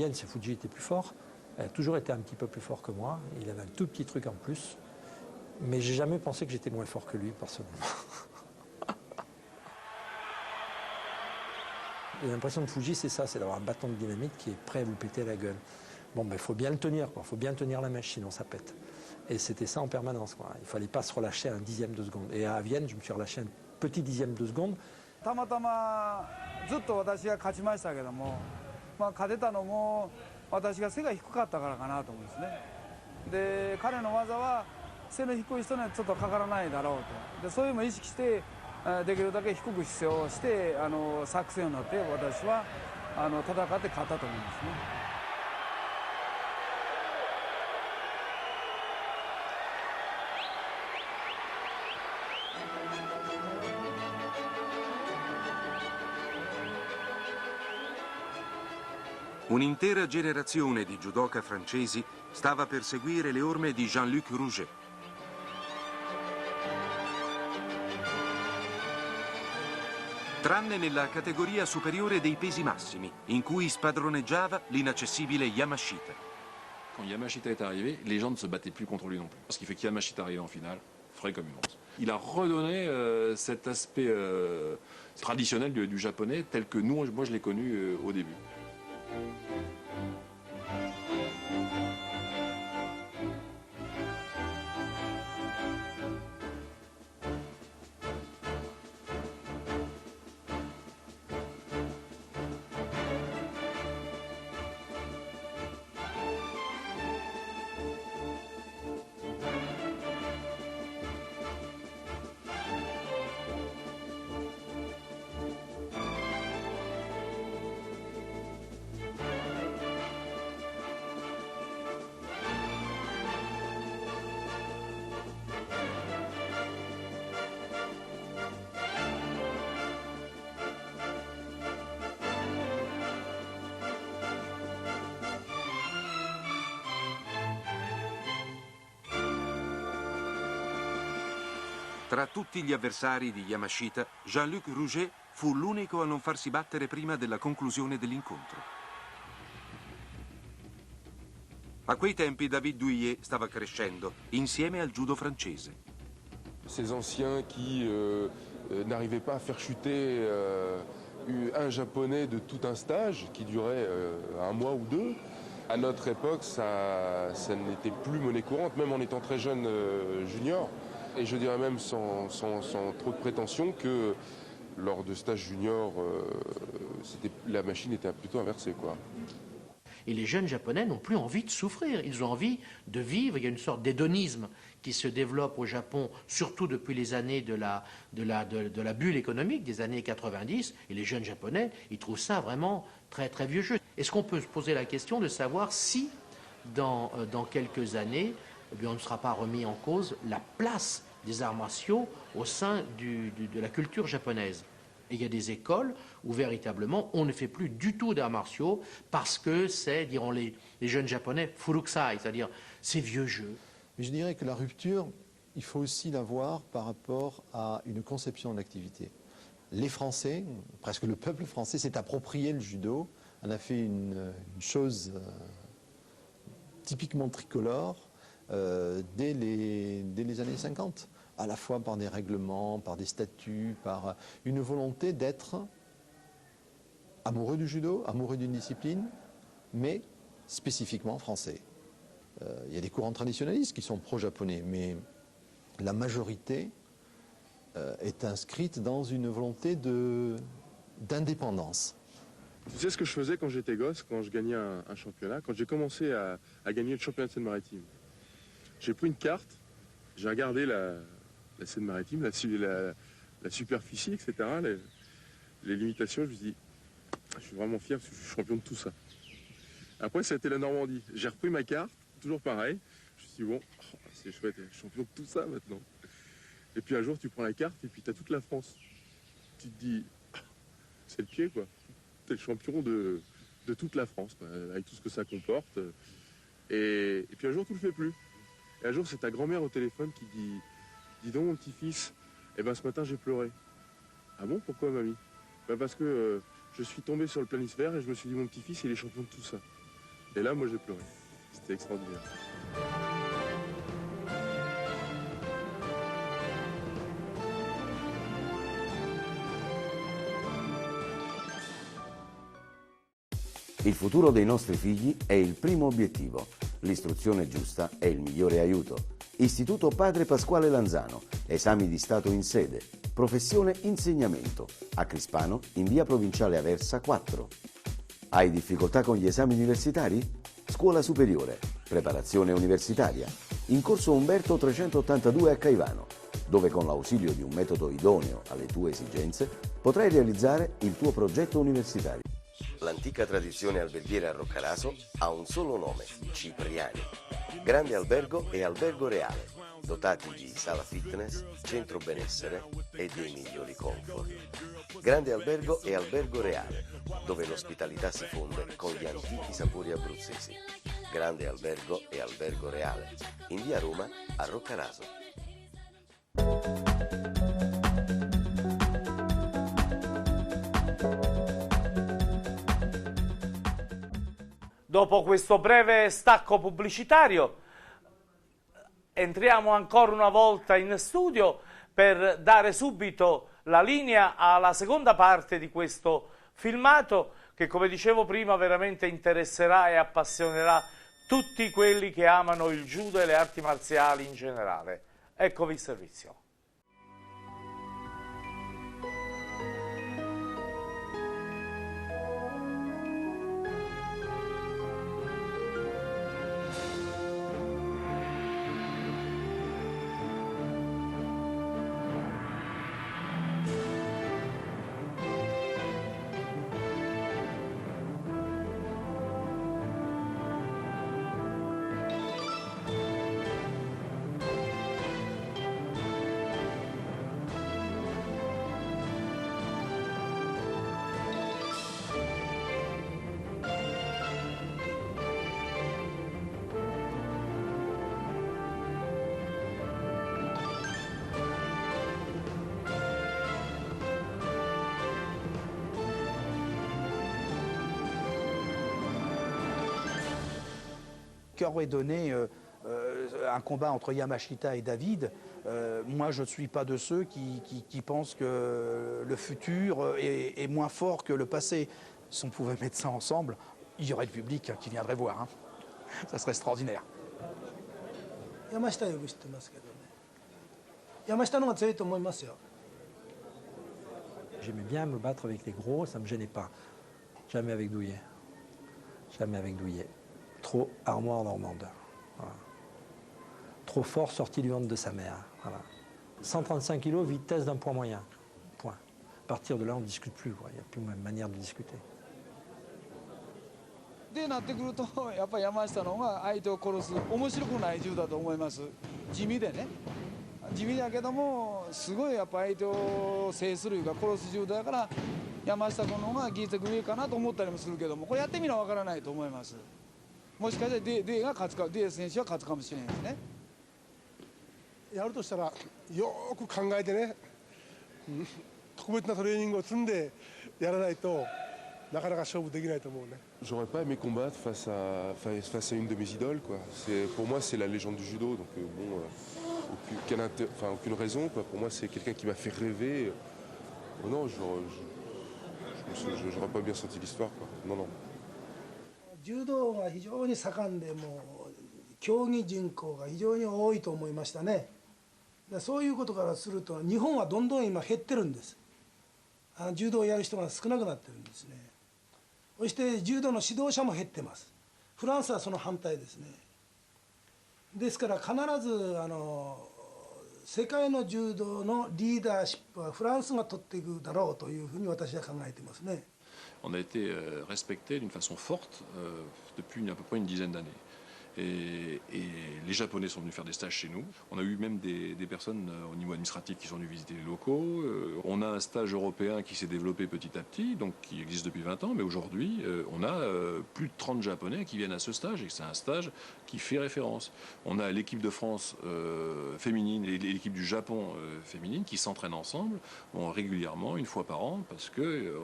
C'est Fuji était plus fort, elle a toujours été un petit peu plus fort que moi, il avait un tout petit truc en plus, mais j'ai jamais pensé que j'étais moins fort que lui personnellement. L'impression de Fuji, c'est ça, c'est d'avoir un bâton de dynamite qui est prêt à vous péter la gueule. Bon, ben il faut bien le tenir, il faut bien tenir la mèche, sinon ça pète. Et c'était ça en permanence, quoi. Il ne fallait pas se relâcher à un dixième de seconde. Et à Vienne, je me suis relâché un petit dixième de seconde. たまたまずっと私が勝ちましたけども、勝てたのも私が背が低かったからかなと思うんですね。で彼の技は背の低い人にはちょっとかからないだろうと。でそういうのを意識してできるだけ低く姿勢をして作戦をなって私は戦って勝ったと思うんですね。Un'intera generazione di judoka francesi stava per seguire le orme di Jean-Luc Rouget. Tranne nella categoria superiore dei pesi massimi, in cui spadroneggiava l'inaccessibile Yamashita. Quand Yamashita est arrivé, les gens ne se battaient plus contre lui non plus. Ce qui fait que Yamashita arrivé en finale, frais comme une once. Il a redonné cet aspect traditionnel du japonais tel que moi je l'ai connu au début. Tra tutti gli avversari di Yamashita, Jean-Luc Rouget fu l'unico a non farsi battere prima della conclusione dell'incontro. A quei tempi David Douillet stava crescendo, insieme al judo francese. Ces anciens qui n'arrivaient pas à faire chuter un japonais de tout un stage qui durait un mois ou deux. À notre époque, ça n'était plus monnaie courante, même en étant très jeune junior. Et je dirais même sans trop de prétention que lors de stage junior, la machine était plutôt inversée, quoi. Et les jeunes japonais n'ont plus envie de souffrir, ils ont envie de vivre. Il y a une sorte d'hédonisme qui se développe au Japon, surtout depuis les années de la bulle économique des années 90. Et les jeunes japonais, ils trouvent ça vraiment très très vieux jeu. Est-ce qu'on peut se poser la question de savoir si, dans quelques années, eh bien, on ne sera pas remis en cause la place des arts martiaux au sein de la culture japonaise? Et il y a des écoles où véritablement on ne fait plus du tout d'arts martiaux parce que c'est, diront les jeunes japonais, furukusai, c'est-à-dire ces vieux jeux. Mais je dirais que la rupture, il faut aussi la voir par rapport à une conception de l'activité. Les Français, presque le peuple français, s'est approprié le judo, en a fait une chose typiquement tricolore dès les années 50. À la fois par des règlements, par des statuts, par une volonté d'être amoureux du judo, amoureux d'une discipline, mais spécifiquement français. Il y a des courants traditionnalistes qui sont pro-japonais, mais la majorité est inscrite dans une volonté d'indépendance. Tu sais ce que je faisais quand j'étais gosse, quand je gagnais un championnat, quand j'ai commencé à gagner le championnat de Seine-Maritime? J'ai pris une carte, j'ai regardé la Seine-Maritime, la superficie, etc., les limitations, je me suis dit, je suis vraiment fier parce que je suis champion de tout ça. Après, ça a été la Normandie. J'ai repris ma carte, toujours pareil. Je me suis dit, bon, c'est chouette, je suis champion de tout ça maintenant. Et puis un jour, tu prends la carte et puis tu as toute la France. Tu te dis, c'est le pied, quoi. Tu es le champion de toute la France, quoi, avec tout ce que ça comporte. Et puis un jour, tu le fais plus. Et un jour, c'est ta grand-mère au téléphone qui dit, dis donc, mon petit-fils, eh ben, ce matin, j'ai pleuré. Ah bon, pourquoi, mamie? Ben, parce que je suis tombé sur le planisphère et je me suis dit, mon petit-fils, il est champion de tout ça. Et là, moi, j'ai pleuré. C'était extraordinaire. Il futuro dei nostri figli è il primo obiettivo. L'istruzione giusta è il migliore aiuto. Istituto Padre Pasquale Lanzano. Esami di Stato in sede. Professione insegnamento. A Crispano, in via Provinciale Aversa 4. Hai difficoltà con gli esami universitari? Scuola superiore. Preparazione universitaria. In corso Umberto 382 a Caivano, dove con l'ausilio di un metodo idoneo alle tue esigenze potrai realizzare il tuo progetto universitario. L'antica tradizione alberghiera a Roccaraso ha un solo nome, Cipriani. Grande albergo e albergo reale, dotati di sala fitness, centro benessere e dei migliori comfort. Grande albergo e albergo reale, dove l'ospitalità si fonde con gli antichi sapori abruzzesi. Grande albergo e albergo reale, in via Roma a Roccaraso. Dopo questo breve stacco pubblicitario entriamo ancora una volta in studio per dare subito la linea alla seconda parte di questo filmato che, come dicevo prima, veramente interesserà e appassionerà tutti quelli che amano il judo e le arti marziali in generale. Eccovi il servizio. Qu'aurait donné un combat entre Yamashita et David? Moi, je ne suis pas de ceux qui pensent que le futur est moins fort que le passé. Si on pouvait mettre ça ensemble, il y aurait le public qui viendrait voir. Hein. Ça serait extraordinaire. Yamashita, よく知ってますけどね。Yamashitaの方が強いと思いますよ。J'aimais bien me battre avec les gros, ça ne me gênait pas. Jamais avec Douillet. Jamais avec Douillet. Trop armoire normande. Voilà. Trop fort sorti du ventre de sa mère. Voilà. 135 kg, vitesse d'un poids moyen. Point. À partir de là, on ne discute plus. Il n'y a plus la même manière de discuter. でなってくるとやっぱり山下の方が相手を殺す面白くない銃だと思います。地味でね、地味だけどもすごいやっぱ相手を制するいうか殺す銃だから山下君の方が技術上かなと思ったりもするけども、これやってみなわからないと思います。もしかしたらデが勝つか、デ選手は勝つかもしれないですね。やるとしたらよく考えてね、特別なトレーニングを積んでやらないとなかなか勝負できないと思うね。J'aurais pas aimé combattre face à une de mes idoles, quoi. Pour moi, c'est la légende du judo, donc aucune raison, quoi. Pour moi, c'est quelqu'un qui m'a fait rêver. Non, j'aurais pas bien senti l'histoire, quoi. Non, non. 柔道が非常に盛んで、もう競技人口が非常に多いと思いましたね。そういうことからすると日本はどんどん今減ってるんです。柔道をやる人が少なくなってるんですね。そして柔道の指導者も減ってます。フランスはその反対ですね。ですから必ず世界の柔道のリーダーシップはフランスが取っていくだろうというふうに私は考えていますね。On a été respecté d'une façon forte depuis à peu près une dizaine d'années. Et les Japonais sont venus faire des stages chez nous. On a eu même des personnes au niveau administratif qui sont venues visiter les locaux. On a un stage européen qui s'est développé petit à petit, donc qui existe depuis 20 ans. Mais aujourd'hui, on a plus de 30 Japonais qui viennent à ce stage. Et c'est un stage qui fait référence. On a l'équipe de France féminine et l'équipe du Japon féminine qui s'entraînent ensemble régulièrement, une fois par an, parce que